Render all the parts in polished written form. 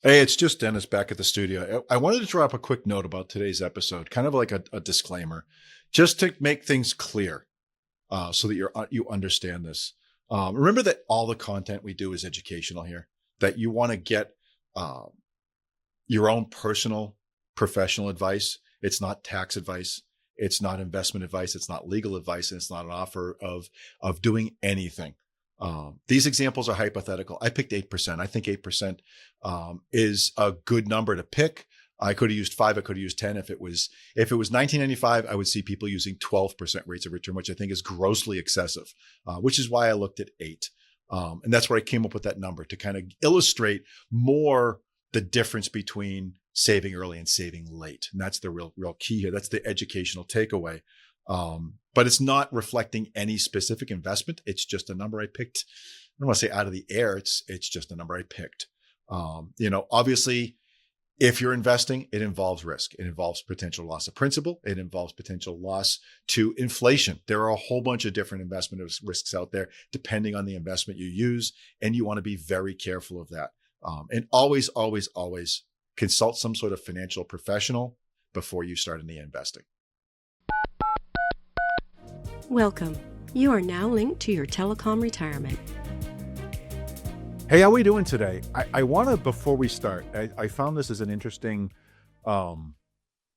Hey, it's just Dennis back at the studio. I wanted to drop a quick note about today's episode, kind of like a disclaimer, just to make things clear, so that you understand this. Remember that all the content we do is educational here. That you want to get uh, your own personal professional advice. It's not tax advice. It's not investment advice. It's not legal advice, and it's not an offer of doing anything. These examples are hypothetical. I picked 8%. I think 8% is a good number to pick. I could have used 5. I could have used 10. If it was 1995, I would see people using 12% rates of return, which I think is grossly excessive. Which is why I looked at 8. And that's where I came up with that number to kind of illustrate more the difference between saving early and saving late. And that's the real key here. That's the educational takeaway. But it's not reflecting any specific investment. It's just a number I picked. I don't want to say out of the air. It's just a number I picked. Obviously, if you're investing, it involves risk. It involves potential loss of principal. It involves potential loss to inflation. There are a whole bunch of different investment risks out there, depending on the investment you use. And you want to be very careful of that. And always, always, always consult some sort of financial professional before you start any investing. Welcome. You are now linked to your Telecom retirement. Hey, how are we doing today? I want to, before we start, I found this as an interesting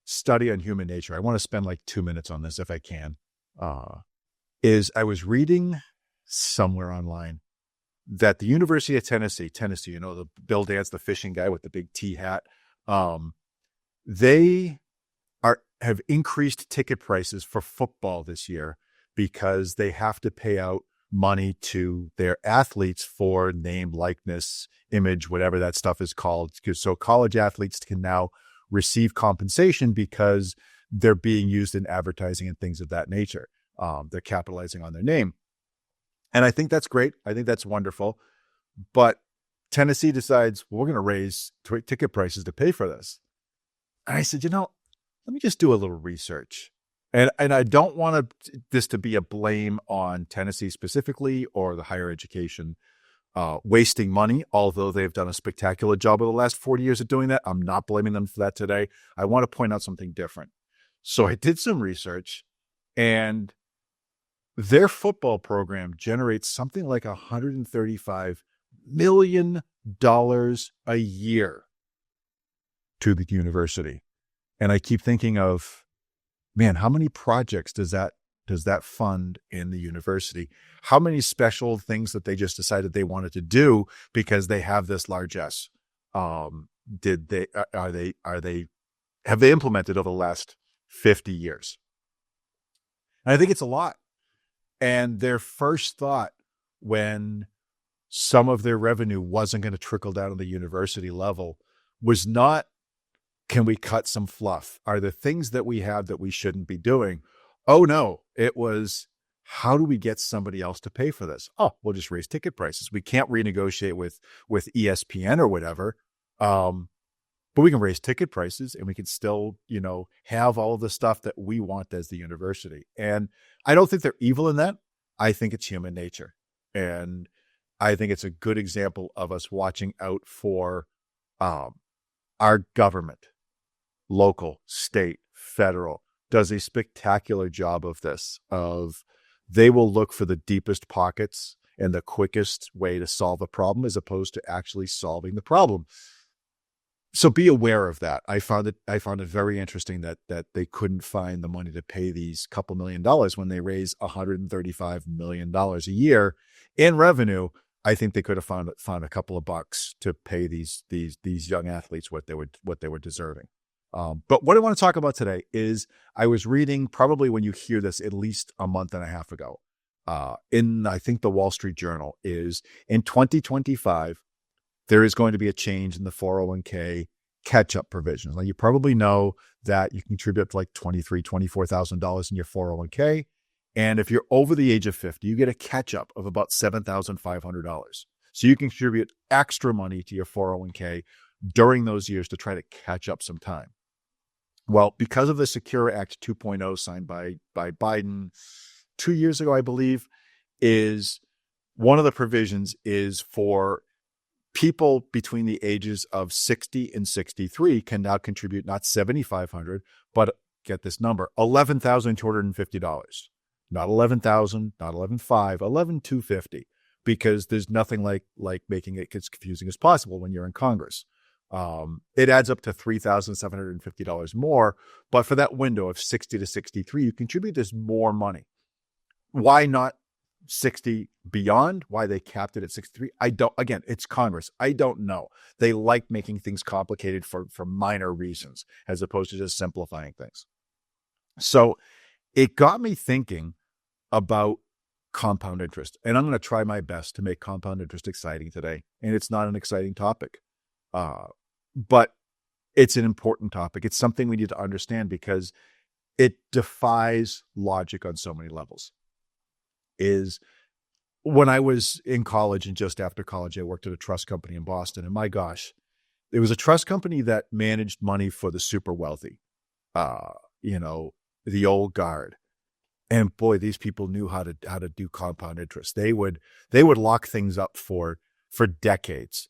study on human nature. I want to spend like 2 minutes on this if I can. I was reading somewhere online that the University of Tennessee, the Bill Dance, the fishing guy with the big T hat, they have increased ticket prices for football this year because they have to pay out money to their athletes for name, likeness, image, whatever that stuff is called. So college athletes can now receive compensation because they're being used in advertising and things of that nature. They're capitalizing on their name. And I think that's great. I think that's wonderful. But Tennessee decides, well, we're going to raise ticket prices to pay for this. And I said, let me just do a little research. And I don't want this to be a blame on Tennessee specifically or the higher education wasting money, although they've done a spectacular job over the last 40 years of doing that. I'm not blaming them for that today. I want to point out something different. So I did some research, and their football program generates something like $135 million a year to the university. And I keep thinking of, man, how many projects does that fund in the university? How many special things that they just decided they wanted to do because they have this largesse? Have they implemented over the last 50 years? And I think it's a lot. And their first thought when some of their revenue wasn't going to trickle down to the university level was not, can we cut some fluff? Are there things that we have that we shouldn't be doing? Oh, no. It was, how do we get somebody else to pay for this? Oh, we'll just raise ticket prices. We can't renegotiate with ESPN or whatever. But we can raise ticket prices and we can still, have all of the stuff that we want as the university. And I don't think they're evil in that. I think it's human nature. And I think it's a good example of us watching out for our government. Local, state, federal, does a spectacular job of this. They will look for the deepest pockets and the quickest way to solve a problem as opposed to actually solving the problem. So be aware of that. I found it very interesting that they couldn't find the money to pay these couple $1 million when they raise $135 million a year in revenue. I think they could have found a couple of bucks to pay these young athletes what they were deserving. But what I want to talk about today is I was reading, probably when you hear this, at least a month and a half ago, in I think the Wall Street Journal, is in 2025, there is going to be a change in the 401k catch-up provisions. Now, you probably know that you contribute up to like $23,000, $24,000 in your 401k. And if you're over the age of 50, you get a catch-up of about $7,500. So you can contribute extra money to your 401k during those years to try to catch up some time. Well, because of the Secure Act 2.0 signed by Biden 2 years ago, I believe, is one of the provisions is for people between the ages of 60 and 63 can now contribute not $7,500, but get this number, $11,250. Not 11,000, not 11,500, 11,250, because there's nothing like making it as confusing as possible when you're in Congress. It adds up to $3,750 more, but for that window of 60 to 63, you contribute this more money. Why not 60 beyond? Why they capped it at 63? Again, it's Congress. I don't know. They like making things complicated for minor reasons as opposed to just simplifying things. So it got me thinking about compound interest, and I'm going to try my best to make compound interest exciting today. And it's not an exciting topic, but it's an important topic. It's something we need to understand because it defies logic on so many levels. Is when I was in college and just after college, I worked at a trust company in Boston. And my gosh, it was a trust company that managed money for the super wealthy, the old guard. And boy, these people knew how to do compound interest. They would lock things up for decades,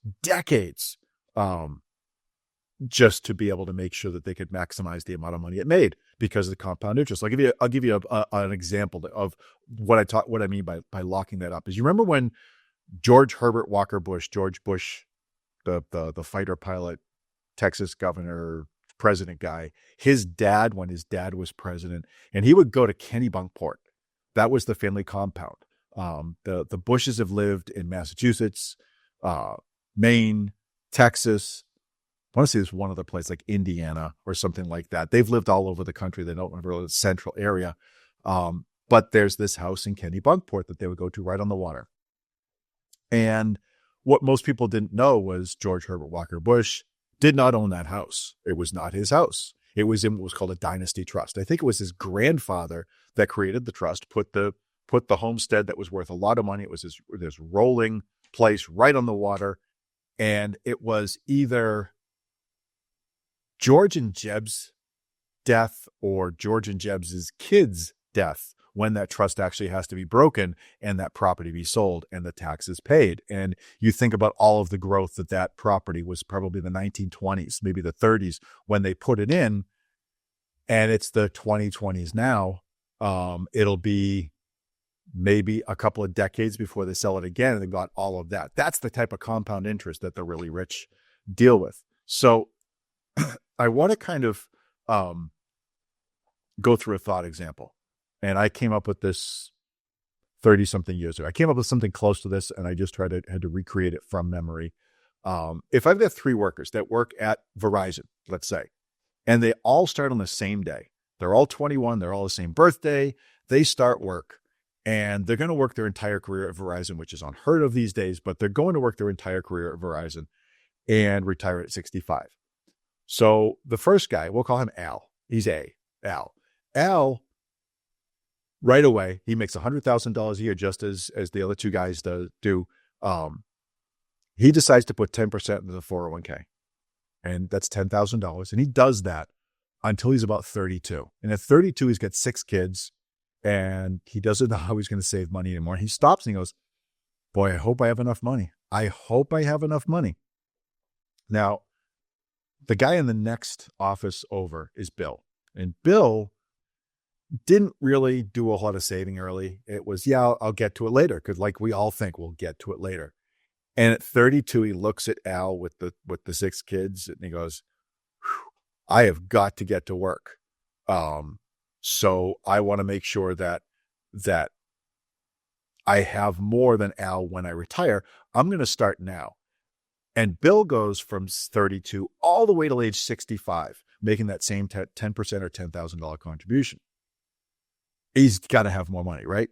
just to be able to make sure that they could maximize the amount of money it made because of the compound interest. I'll give you an example of what I mean by locking that up. Is you remember when George Herbert Walker Bush, George Bush, the fighter pilot, Texas governor, president guy, his dad, when his dad was president, and he would go to Kennebunkport. That was the family compound. The Bushes have lived in Massachusetts, Maine, Texas. I want to say there's one other place like Indiana or something like that. They've lived all over the country. They don't have really a central area. But there's this house in Kennebunkport that they would go to right on the water. And what most people didn't know was George Herbert Walker Bush did not own that house. It was not his house. It was in what was called a dynasty trust. I think it was his grandfather that created the trust, put the homestead that was worth a lot of money. It was this rolling place right on the water. And it was either George and Jeb's death or George and Jeb's kids' death when that trust actually has to be broken and that property be sold and the taxes paid. And you think about all of the growth that property was probably the 1920s, maybe the 30s when they put it in, and it's the 2020s now. It'll be maybe a couple of decades before they sell it again and they got all of that. That's the type of compound interest that the really rich deal with. So I want to kind of go through a thought example. And I came up with this 30-something years ago. I came up with something close to this, and I just had to recreate it from memory. If I've got 3 workers that work at Verizon, let's say, and they all start on the same day. They're all 21. They're all the same birthday. They start work, and they're going to work their entire career at Verizon, which is unheard of these days, but they're going to work their entire career at Verizon and retire at 65. So the first guy, we'll call him Al. He's Al. Al, right away, he makes $100,000 a year, just as the other 2 guys do. He decides to put 10% into the 401k, and that's $10,000. And he does that until he's about 32. And at 32, he's got 6 kids, and he doesn't know how he's going to save money anymore. He stops and he goes, boy, I hope I have enough money. I hope I have enough money. Now, the guy in the next office over is Bill. And Bill didn't really do a lot of saving early. It was, I'll get to it later, because like we all think we'll get to it later. And at 32, he looks at Al with the 6 kids and he goes, I have got to get to work. So I want to make sure that I have more than Al when I retire. I'm going to start now. And Bill goes from 32 all the way to age 65, making that same 10% or $10,000 contribution. He's got to have more money, right?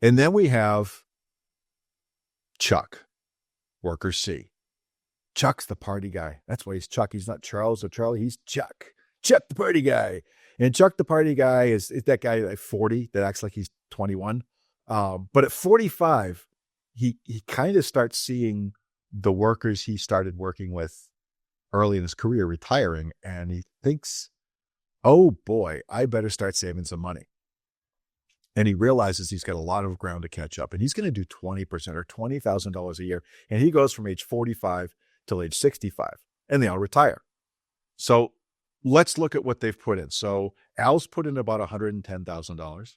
And then we have Chuck, worker C. Chuck's the party guy. That's why he's Chuck. He's not Charles or Charlie. He's Chuck. Chuck the party guy. And Chuck the party guy is that guy at 40 that acts like he's 21. But at 45, he kind of starts seeing the workers he started working with early in his career retiring, and he thinks, oh boy, I better start saving some money. And he realizes he's got a lot of ground to catch up, and he's going to do 20% or $20,000 a year. And he goes from age 45 till age 65, and they all retire. So let's look at what they've put in. So Al's put in about $110,000.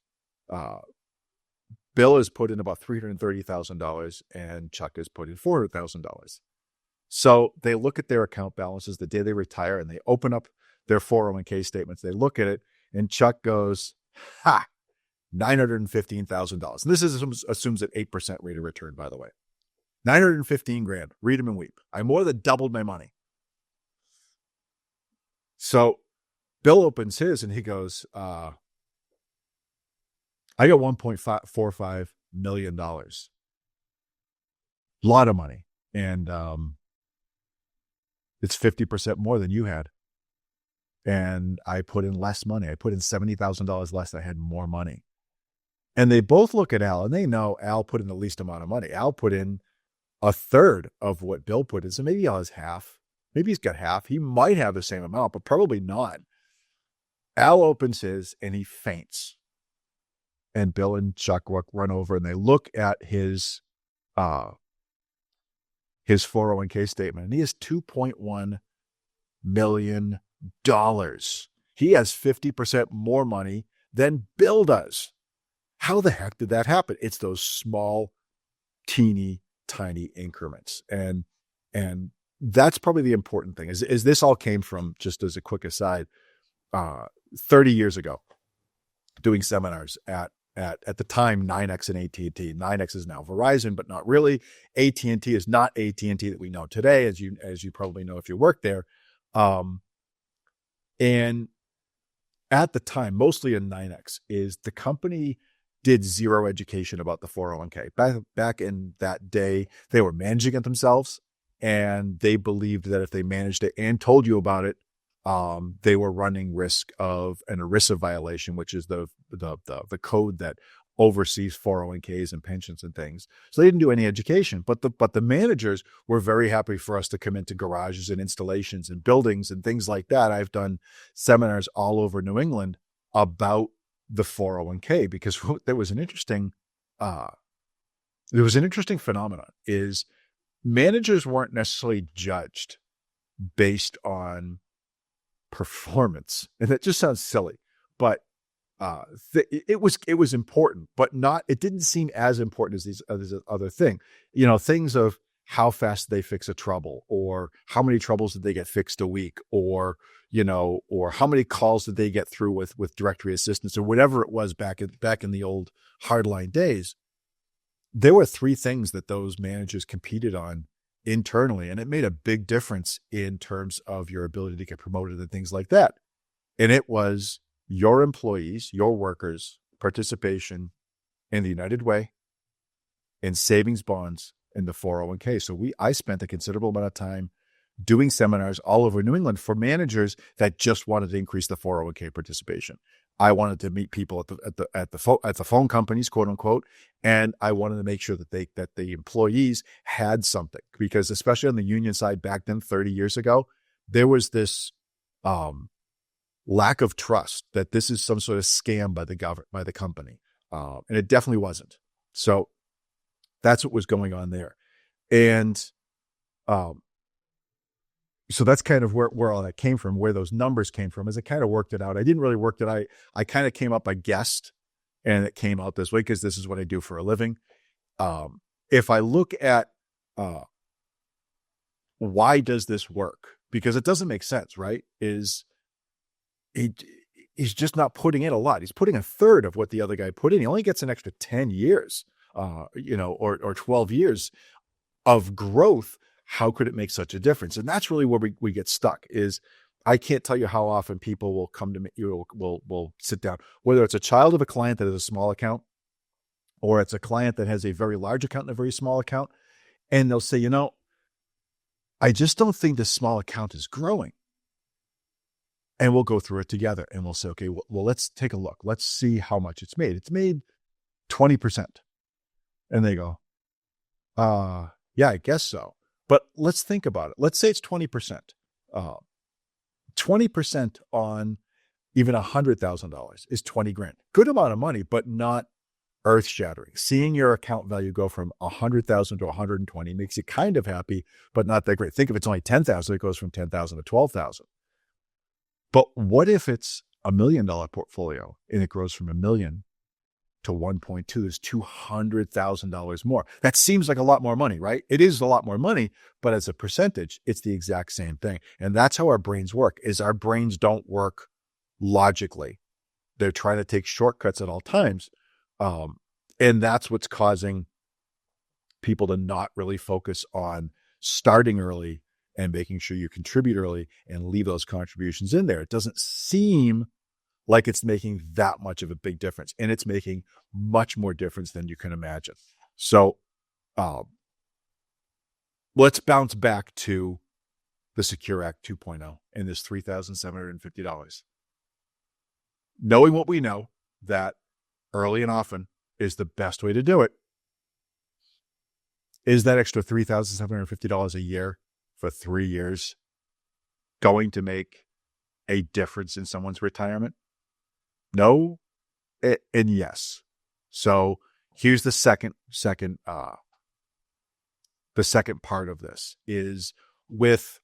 Bill has put in about $330,000, and Chuck has put in $400,000. So they look at their account balances the day they retire, and they open up their 401k statements. They look at it, and Chuck goes, ha, $915,000. And this assumes an 8% rate of return, by the way. 915 grand. Read them and weep. I more than doubled my money. So Bill opens his, and he goes, I got $1.45 million. A lot of money. And it's 50% more than you had. And I put in less money. I put in $70,000 less. I had more money. And they both look at Al, and they know Al put in the least amount of money. Al put in a third of what Bill put in. So maybe Al has half. Maybe he's got half. He might have the same amount, but probably not. Al opens his, and he faints. And Bill and Chuck run over, and they look at his 401k statement, and he has $2.1 million. He has 50% more money than Bill does. How the heck did that happen? It's those small, teeny, tiny increments. And that's probably the important thing is this all came from, just as a quick aside, 30 years ago, doing seminars at the time, 9X and AT&T. 9X is now Verizon, but not really. AT&T is not AT&T that we know today, as you probably know if you work there. And at the time, mostly in 9X, is the company did zero education about the 401k. Back in that day, they were managing it themselves, and they believed that if they managed it and told you about it, they were running risk of an ERISA violation, which is the code that oversees 401ks and pensions and things. So they didn't do any education, but the managers were very happy for us to come into garages and installations and buildings and things like that. I've done seminars all over New England about the 401k because there was an interesting phenomenon is managers weren't necessarily judged based on performance. And that just sounds silly, but it was important, but it didn't seem as important as these other thing. Things of how fast they fix a trouble, or how many troubles did they get fixed a week, or how many calls did they get through with directory assistance, or whatever it was back in the old hardline days. There were three things that those managers competed on internally, and it made a big difference in terms of your ability to get promoted and things like that. And it was your employees, your workers' participation in the United Way, in savings bonds, in the 401k. So I spent a considerable amount of time doing seminars all over New England for managers that just wanted to increase the 401k participation. I wanted to meet people at the phone companies, quote unquote, and I wanted to make sure that the employees had something, because especially on the union side back then, 30 years ago, there was this lack of trust that this is some sort of scam by the company, and it definitely wasn't. So that's what was going on there, and so that's kind of where all that came from, where those numbers came from, as I kind of worked it out. I didn't really work it out. I kind of came up, I guessed, and it came out this way because this is what I do for a living. If I look at why does this work? Because it doesn't make sense, right? He's just not putting in a lot. He's putting a third of what the other guy put in. He only gets an extra 10 years, or 12 years of growth. How could it make such a difference? And that's really where we get stuck. Is I can't tell you how often people will come to me, will sit down, whether it's a child of a client that has a small account, or it's a client that has a very large account and a very small account, and they'll say, I just don't think this small account is growing. And we'll go through it together, and we'll say, okay, well, let's take a look. Let's see how much it's made. It's made 20%. And they go, yeah, I guess so. But let's think about it. Let's say it's 20%. 20% on even $100,000 is 20 grand. Good amount of money, but not earth shattering. Seeing your account value go from 100,000 to 120 makes you kind of happy, but not that great. Think if it's only 10,000, it goes from 10,000 to 12,000. But what if it's $1 million portfolio and it grows from $1 million to 1.2? There's $200,000 more. That seems like a lot more money, right? It is a lot more money, but as a percentage, it's the exact same thing. And that's how our brains work, is our brains don't work logically. They're trying to take shortcuts at all times. And that's what's causing people to not really focus on starting early and making sure you contribute early and leave those contributions in there. It doesn't seem like it's making that much of a big difference, and it's making much more difference than you can imagine. So let's bounce back to the Secure Act 2.0 and this $3,750. Knowing what we know, that early and often is the best way to do it. Is that extra $3,750 a year for 3 years going to make a difference in someone's retirement? No, and yes. So here's the second part of this is with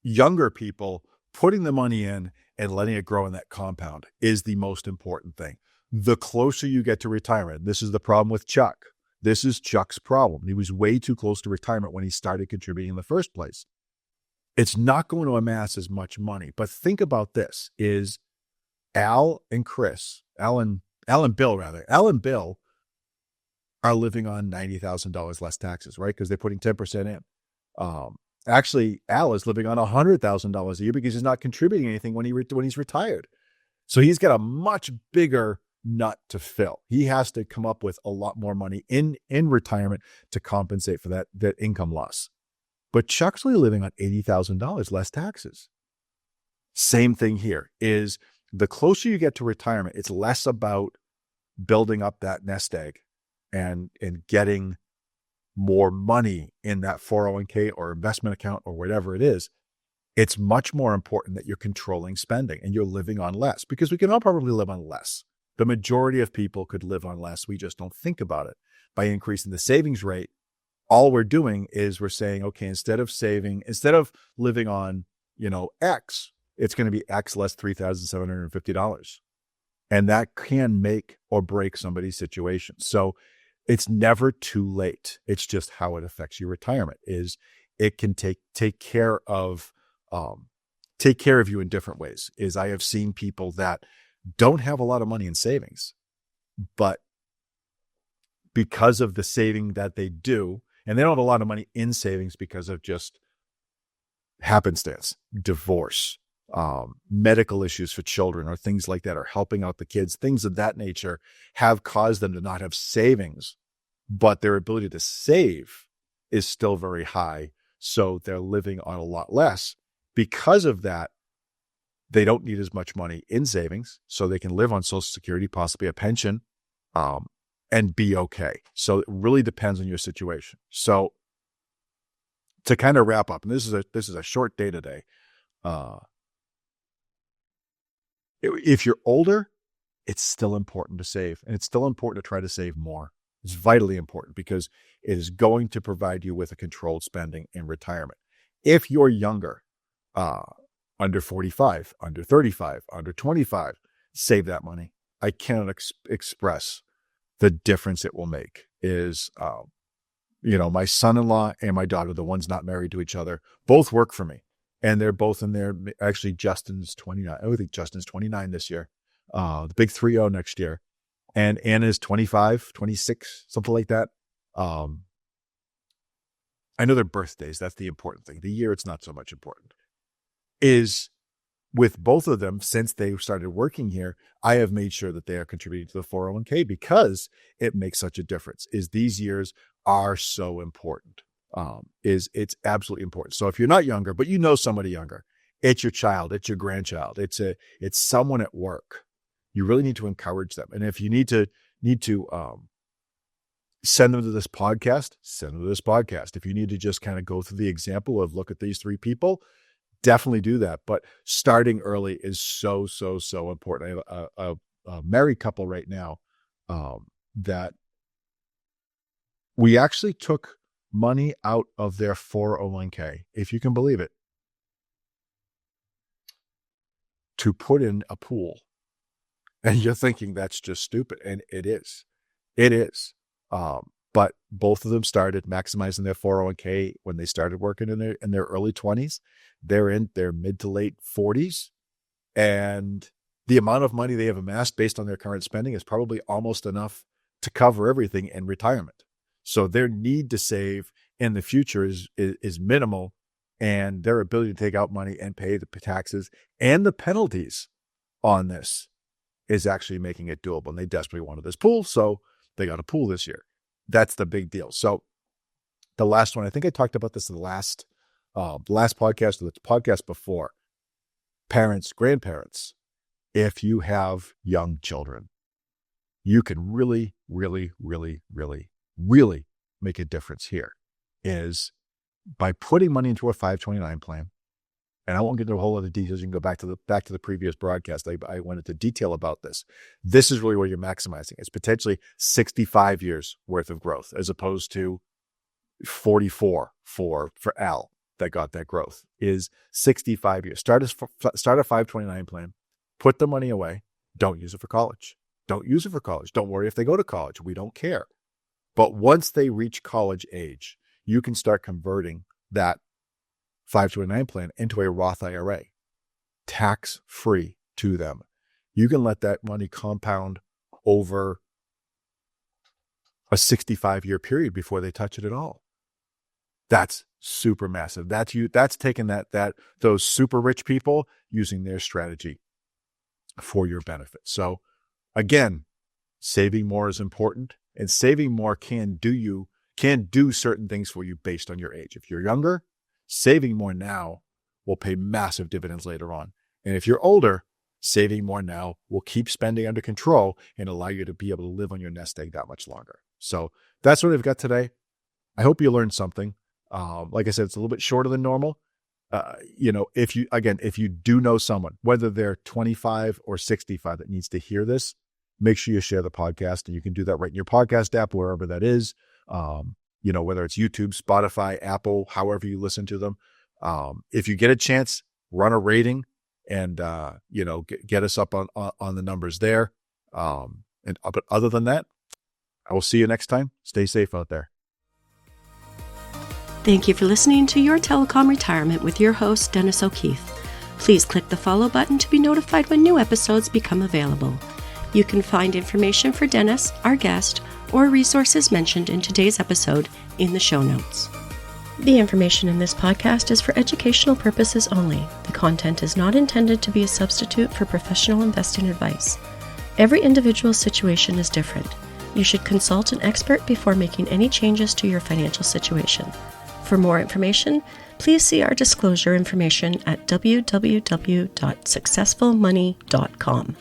younger people, putting the money in and letting it grow in that compound is the most important thing. The closer you get to retirement, this is the problem with Chuck. This is Chuck's problem. He was way too close to retirement when he started contributing in the first place. It's not going to amass as much money. But think about this, is Al and Bill are living on $90,000 less taxes, right? Because they're putting 10% in. Actually, Al is living on $100,000 a year because he's not contributing anything when he's retired. So he's got a much bigger nut to fill. He has to come up with a lot more money in retirement to compensate for that income loss. But Chuck's only living on $80,000 less taxes. Same thing here is the closer you get to retirement, it's less about building up that nest egg and getting more money in that 401k or investment account or whatever it is. It's much more important that you're controlling spending and you're living on less, because we can all probably live on less. The majority of people could live on less. We just don't think about it. By increasing the savings rate, all we're doing is we're saying, okay, instead of living on, X, it's going to be X less $3,750. And that can make or break somebody's situation. So it's never too late. It's just how it affects your retirement is it can take care of you in different ways. Is I have seen people that don't have a lot of money in savings, but because of the saving that they do, and they don't have a lot of money in savings because of just happenstance, divorce, medical issues for children or things like that, or helping out the kids, things of that nature have caused them to not have savings, but their ability to save is still very high. So they're living on a lot less. Because of that, they don't need as much money in savings, so they can live on Social Security, possibly a pension, and be okay. So it really depends on your situation. So to kind of wrap up, and this is a short day today. If you're older, it's still important to save, and it's still important to try to save more. It's vitally important because it is going to provide you with a controlled spending in retirement. If you're younger, under 45, under 35, under 25, save that money. I cannot express the difference it will make. Is, my son-in-law and my daughter, the ones not married to each other, both work for me. And they're both in there. Actually, Justin's 29. I think Justin's 29 this year. The big 3-0 next year. And Anna's 25, 26, something like that. I know their birthdays. That's the important thing. The year, it's not so much important. Is with both of them, since they started working here, I have made sure that they are contributing to the 401k because it makes such a difference. Is these years are so important. It's absolutely important. So if you're not younger, but you know somebody younger, it's your child, it's your grandchild, it's someone at work. You really need to encourage them. And if you need to send them to this podcast, send them to this podcast. If you need to just kind of go through the example of look at these 3 people, definitely do that. But starting early is so, so, so important. I have a married couple right now that we actually took money out of their 401k, if you can believe it, to put in a pool. And you're thinking that's just stupid. And it is. It is. But both of them started maximizing their 401k when they started working in their early 20s. They're in their mid to late 40s. And the amount of money they have amassed based on their current spending is probably almost enough to cover everything in retirement. So their need to save in the future is minimal, and their ability to take out money and pay the taxes and the penalties on this is actually making it doable. And they desperately wanted this pool, so they got a pool this year. That's the big deal. So the last one, I think I talked about this in the last podcast or the podcast before. Parents, grandparents, if you have young children, you can really, really, really, really, really make a difference here is by putting money into a 529 plan. And I won't get into a whole lot of details. You can go back to the previous broadcast. I went into detail about this. This is really where you're maximizing. It's potentially 65 years worth of growth as opposed to 44 for Al that got that growth is 65 years. Start a 529 plan, put the money away. Don't use it for college. Don't use it for college. Don't worry if they go to college. We don't care. But once they reach college age, you can start converting that 529 plan into a Roth IRA, tax-free to them. You can let that money compound over a 65-year period before they touch it at all. That's super massive. That's taking those super rich people using their strategy for your benefit. So again, saving more is important, and saving more can do certain things for you based on your age. If you're younger, saving more now will pay massive dividends later on. And if you're older, saving more now will keep spending under control and allow you to be able to live on your nest egg that much longer. So that's what I've got today. I hope you learned something. Like I said, it's a little bit shorter than normal. If you do know someone, whether they're 25 or 65 that needs to hear this, make sure you share the podcast, and you can do that right in your podcast app, wherever that is. Whether it's YouTube, Spotify, Apple, however you listen to them. If you get a chance, run a rating and, get us up on the numbers there. But other than that, I will see you next time. Stay safe out there. Thank you for listening to Your Telecom Retirement with your host, Dennis O'Keefe. Please click the follow button to be notified when new episodes become available. You can find information for Dennis, our guest, or resources mentioned in today's episode in the show notes. The information in this podcast is for educational purposes only. The content is not intended to be a substitute for professional investing advice. Every individual situation is different. You should consult an expert before making any changes to your financial situation. For more information, please see our disclosure information at www.successfulmoney.com.